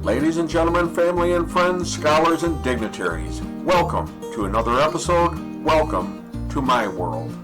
Ladies and gentlemen, family and friends, scholars and dignitaries, welcome to another episode. Welcome to my world.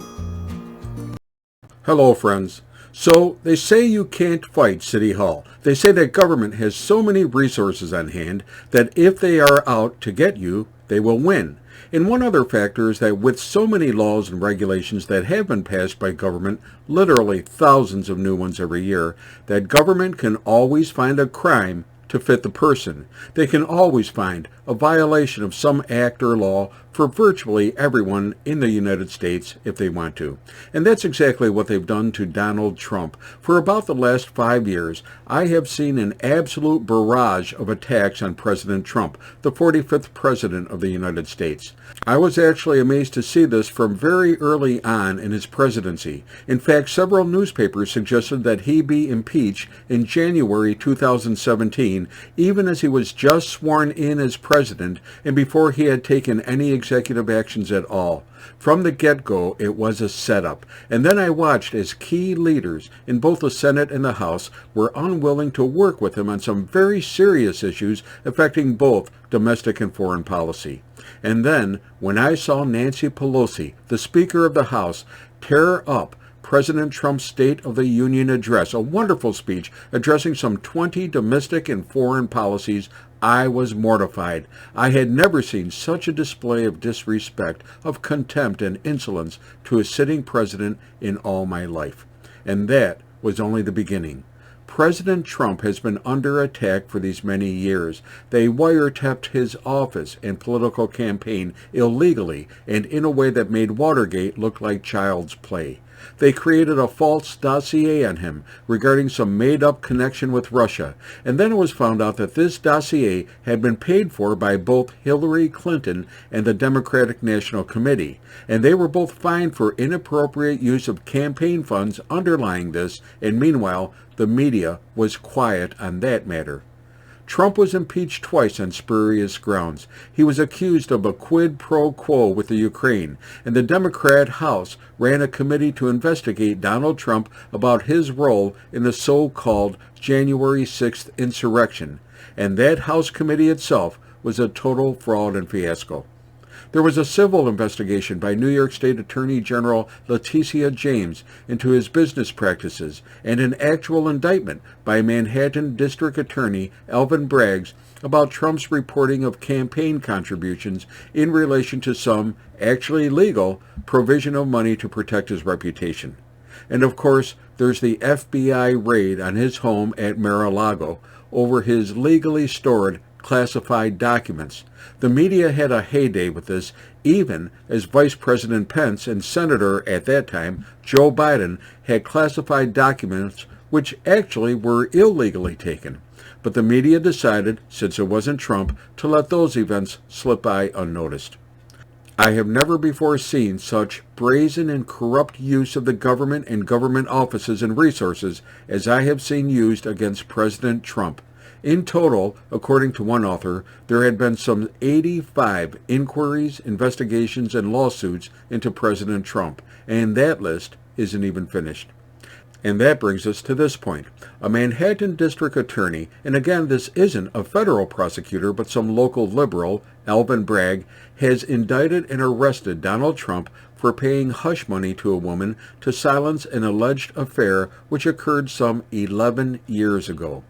Hello, friends. So, they say you can't fight City Hall. They say that government has so many resources on hand that if they are out to get you, they will win. And one other factor is that with so many laws and regulations that have been passed by government, literally thousands of new ones every year, that government can always find a crime to fit the person. They can always find a violation of some act or law for virtually everyone in the United States if they want to. And that's exactly what they've done to Donald Trump. For about the last 5 years, I have seen an absolute barrage of attacks on President Trump, the 45th President of the United States. I was actually amazed to see this from very early on in his presidency. In fact, several newspapers suggested that he be impeached in January 2017, even as he was just sworn in as president and before he had taken any executive actions at all. From the get-go, it was a setup. And then I watched as key leaders in both the Senate and the House were unwilling to work with him on some very serious issues affecting both domestic and foreign policy. And then, when I saw Nancy Pelosi, the Speaker of the House, tear up President Trump's State of the Union address, a wonderful speech addressing some 20 domestic and foreign policies, I was mortified. I had never seen such a display of disrespect, of contempt and insolence to a sitting president in all my life. And that was only the beginning. President Trump has been under attack for these many years. They wiretapped his office and political campaign illegally and in a way that made Watergate look like child's play. They created a false dossier on him regarding some made-up connection with Russia, and then it was found out that this dossier had been paid for by both Hillary Clinton and the Democratic National Committee, and they were both fined for inappropriate use of campaign funds underlying this, and meanwhile, the media was quiet on that matter. Trump was impeached twice on spurious grounds. He was accused of a quid pro quo with the Ukraine, and the Democrat House ran a committee to investigate Donald Trump about his role in the so-called January 6th insurrection, and that House committee itself was a total fraud and fiasco. There was a civil investigation by New York State Attorney General Letitia James into his business practices, and an actual indictment by Manhattan District Attorney Alvin Bragg about Trump's reporting of campaign contributions in relation to some, actually legal, provision of money to protect his reputation. And of course, there's the FBI raid on his home at Mar-a-Lago over his legally stored classified documents. The media had a heyday with this, even as Vice President Pence and Senator at that time, Joe Biden, had classified documents which actually were illegally taken. But the media decided, since it wasn't Trump, to let those events slip by unnoticed. I have never before seen such brazen and corrupt use of the government and government offices and resources as I have seen used against President Trump. In total, according to one author, there had been some 85 inquiries, investigations, and lawsuits into President Trump, and that list isn't even finished. And that brings us to this point. A Manhattan district attorney, and again this isn't a federal prosecutor but some local liberal, Alvin Bragg, has indicted and arrested Donald Trump for paying hush money to a woman to silence an alleged affair which occurred some 11 years ago.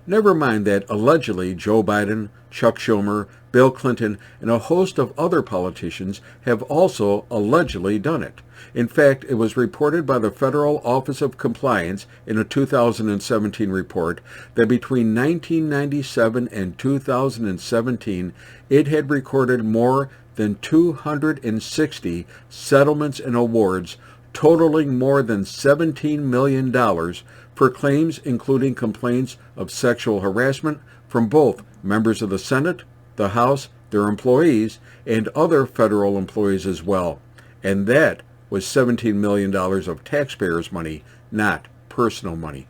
Never mind that allegedly Joe Biden, Chuck Schumer, Bill Clinton, and a host of other politicians have also allegedly done it. In fact, it was reported by the Federal Office of Compliance in a 2017 report that between 1997 and 2017, it had recorded more than 260 settlements and awards totaling more than $17 million for claims including complaints of sexual harassment from both members of the Senate, the House, their employees, and other federal employees as well. And that was $17 million of taxpayers' money, not personal money.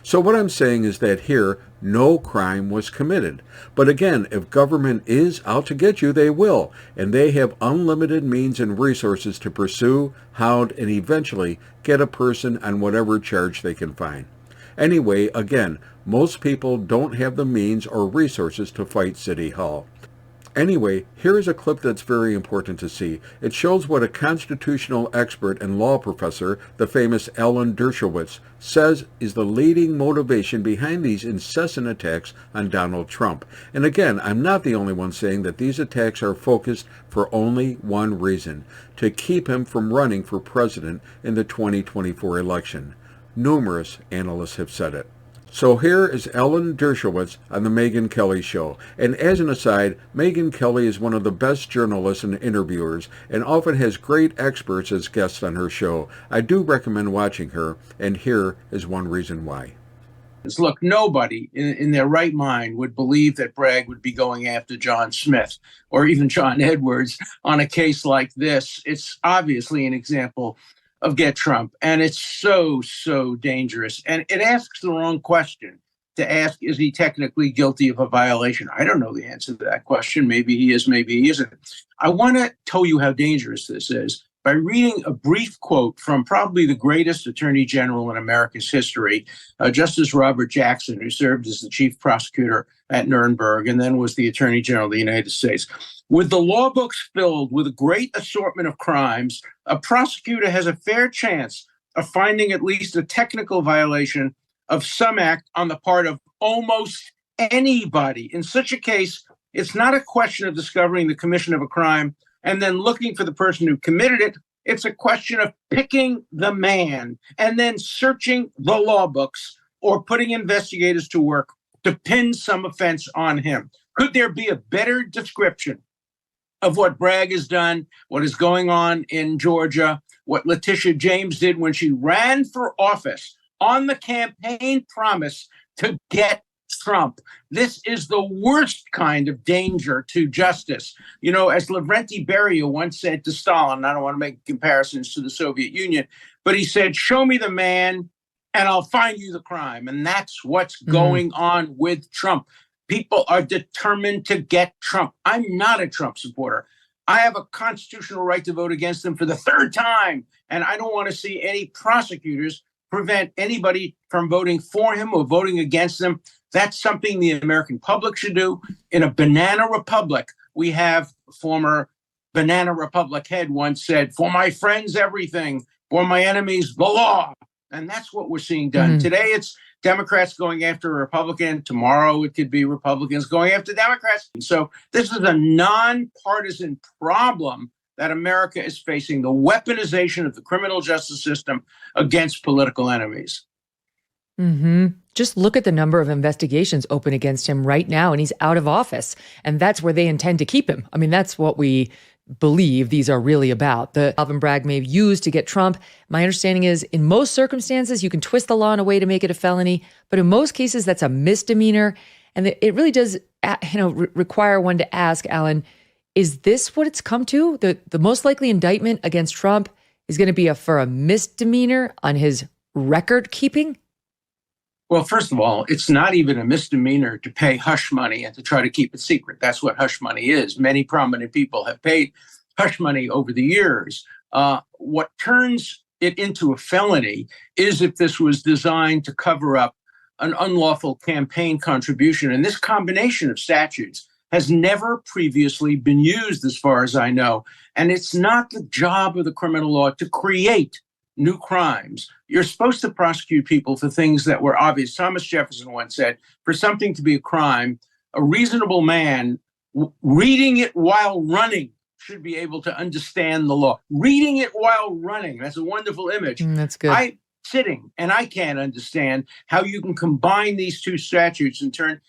So what I'm saying is that here, no crime was committed. But again, if government is out to get you, they will. And they have unlimited means and resources to pursue, hound, and eventually get a person on whatever charge they can find. Anyway, again, Most people don't have the means or resources to fight City Hall. Anyway, here is a clip that's very important to see. It shows what a constitutional expert and law professor, the famous Alan Dershowitz, says is the leading motivation behind these incessant attacks on Donald Trump. And again, I'm not the only one saying that these attacks are focused for only one reason: to keep him from running for president in the 2024 election. Numerous analysts have said it. So here is Alan Dershowitz on the Meghan Kelly Show. And as an aside, Meghan Kelly is one of the best journalists and interviewers and often has great experts as guests on her show. I do recommend watching her, and here is one reason why. Look, nobody in their right mind would believe that Bragg would be going after John Smith or even John Edwards on a case like this. It's obviously an example of get Trump. And it's so, so dangerous. And it asks the wrong question to ask, is he technically guilty of a violation? I don't know the answer to that question. Maybe he is, maybe he isn't. I want to tell you how dangerous this is by reading a brief quote from probably the greatest attorney general in America's history, Justice Robert Jackson, who served as the chief prosecutor at Nuremberg and then was the attorney general of the United States. With the law books filled with a great assortment of crimes, a prosecutor has a fair chance of finding at least a technical violation of some act on the part of almost anybody. In such a case, it's not a question of discovering the commission of a crime and then looking for the person who committed it. It's a question of picking the man and then searching the law books or putting investigators to work to pin some offense on him. Could there be a better description of what Bragg has done, what is going on in Georgia, what Letitia James did when she ran for office on the campaign promise to get Trump? This is the worst kind of danger to justice. You know, as Lavrenti Beria once said to Stalin, I don't want to make comparisons to the Soviet Union, but he said, show me the man and I'll find you the crime. And that's what's going on with Trump. People are determined to get Trump. I'm not a Trump supporter. I have a constitutional right to vote against him for the third time. And I don't want to see any prosecutors prevent anybody from voting for him or voting against him. That's something the American public should do. In a banana republic, we have former Banana Republic head once said, for my friends, everything, for my enemies, the law. And that's what we're seeing done. Today, it's Democrats going after a Republican. Tomorrow, it could be Republicans going after Democrats. So this is a nonpartisan problem that America is facing, the weaponization of the criminal justice system against political enemies. Just look at the number of investigations open against him right now, and he's out of office. And that's where they intend to keep him. I mean, that's what we believe these are really about. The Alvin Bragg may have used to get Trump. My understanding is in most circumstances, you can twist the law in a way to make it a felony. But in most cases, that's a misdemeanor. And it really does, require one to ask, Alan, is this what it's come to? The most likely indictment against Trump is going to be for a misdemeanor on his record keeping? Well, first of all, it's not even a misdemeanor to pay hush money and to try to keep it secret. That's what hush money is. Many prominent people have paid hush money over the years. What turns it into a felony is if this was designed to cover up an unlawful campaign contribution. And this combination of statutes has never previously been used, as far as I know. And it's not the job of the criminal law to create new crimes. You're supposed to prosecute people for things that were obvious. Thomas Jefferson once said, for something to be a crime, a reasonable man reading it while running should be able to understand the law. Reading it while running, that's a wonderful image. That's good. I'm sitting and I can't understand how you can combine these two statutes and turn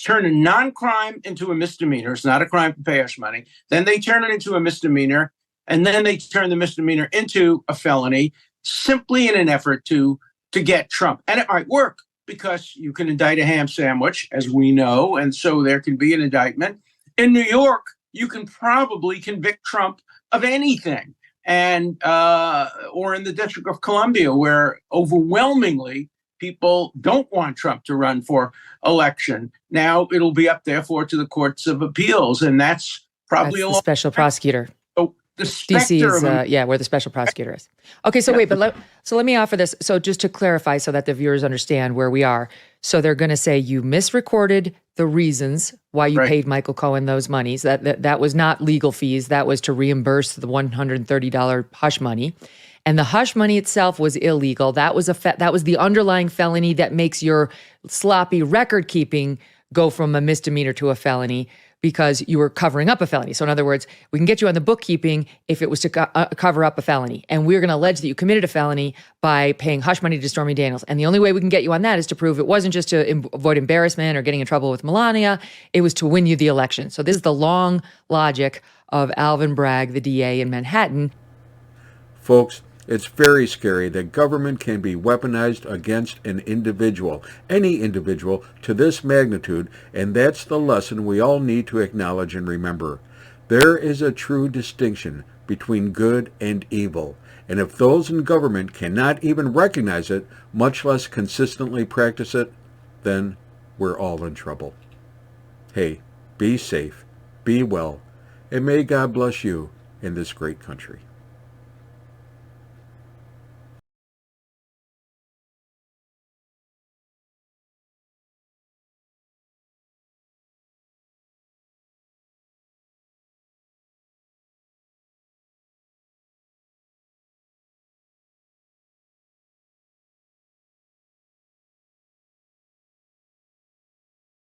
a non-crime into a misdemeanor. It's not a crime to pay hush money. Then they turn it into a misdemeanor. And then they turn the misdemeanor into a felony simply in an effort to get Trump. And it might work because you can indict a ham sandwich, as we know, and so there can be an indictment. In New York, you can probably convict Trump of anything, and or in the District of Columbia, where overwhelmingly people don't want Trump to run for election. Now it'll be up, therefore, to the courts of appeals, and that's probably a special prosecutor. So The DC specter is, of where the special prosecutor is. Okay, so wait, but let me offer this. So just to clarify so that the viewers understand where we are. So they're going to say you misrecorded the reasons why you Right. paid Michael Cohen those monies. That was not legal fees. That was to reimburse the $130 hush money. And the hush money itself was illegal. That was that was the underlying felony that makes your sloppy record keeping go from a misdemeanor to a felony because you were covering up a felony. So in other words, we can get you on the bookkeeping if it was to cover up a felony. And we're going to allege that you committed a felony by paying hush money to Stormy Daniels. And the only way we can get you on that is to prove it wasn't just to avoid embarrassment or getting in trouble with Melania. It was to win you the election. So this is the long logic of Alvin Bragg, the DA in Manhattan. Folks, it's very scary that government can be weaponized against an individual, any individual, to this magnitude, and that's the lesson we all need to acknowledge and remember. There is a true distinction between good and evil, and if those in government cannot even recognize it, much less consistently practice it, then we're all in trouble. Hey, be safe, be well, and may God bless you in this great country.